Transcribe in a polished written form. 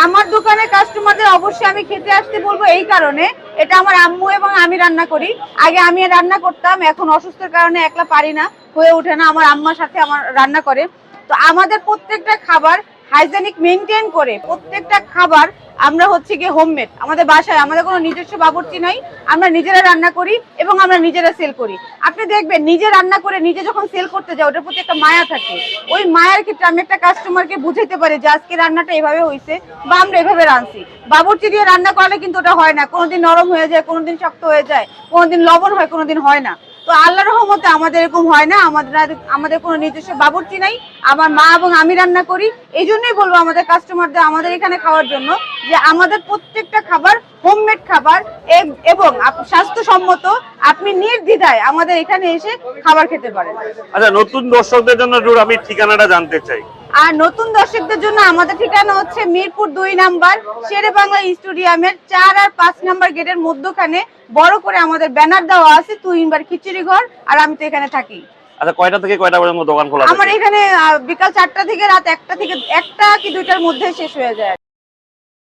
আমার দোকানে কাস্টমারদের অবশ্যই আমি খেতে আসতে বলবো এই কারণে, এটা আমার আম্মু এবং আমি রান্না করি। আগে আমি রান্না করতাম, এখন অসুস্থের কারণে একলা পারি না, হয়ে ওঠে না, আমার আম্মার সাথে আমার রান্না করে। তো আমাদের প্রত্যেকটা খাবার হাইজেনিক মেনটেন করে, প্রত্যেকটা খাবার আমরা হচ্ছে গিয়ে হোমমেড, আমাদের বাসায় আমাদের কোনো নিজস্ব বাবুর্চি নাই, আমরা নিজেরা রান্না করি এবং আমরা নিজেরা সেল করি। আপনি দেখবেন নিজে রান্না করে নিজে যখন সেল করতে যাও ওটার প্রতি একটা মায়া থাকে। ওই মায়ের ক্ষেত্রে আমি একটা কাস্টমারকে বুঝাইতে পারি যে আজকে রান্নাটা এভাবে হয়েছে বা আমরা এভাবে রাঁধছি। বাবুর্চি দিয়ে রান্না করলে কিন্তু ওটা হয় না, কোনোদিন নরম হয়ে যায়, কোনোদিন শক্ত হয়ে যায়, কোনোদিন লবণ হয়, কোনোদিন হয় না। তো আল্লাহর রহমতে আমাদের এরকম হয় না, আমাদের কোনো নিজস্ব বাবুর্চি নাই, আমার মা এবং আমি রান্না করি। এই জন্যই বলবো আমাদের কাস্টমারদের আমাদের এখানে খাওয়ার জন্য যে আমাদের প্রত্যেকটা খাবার হোমমেড খাবার এবং স্বাস্থ্যসম্মত। আপনি নির্দ্বিধায় আমাদের এখানে এসে খাবার খেতে পারেন। আচ্ছা, নতুন দর্শকদের জন্য আমি ঠিকানাটা জানতে চাই। আর নতুন দর্শকদের জন্য আমাদের ঠিকানা হচ্ছে মিরপুর 2 নাম্বার শেরে বাংলা স্টেডিয়ামের 4 আর 5 নাম্বার গেটের মধ্যখানে বড় করে আমাদের ব্যানার দেওয়া আছে তুহিনবার খিচুড়ি ঘর। আর আমি তো এখানে থাকি। আচ্ছা, কয়টা থেকে কয়টা পর্যন্ত দোকান খোলা থাকে? আমার এখানে বিকাল 4টা থেকে রাত 1টা কি 2টার মধ্যে শেষ হয়ে যায়।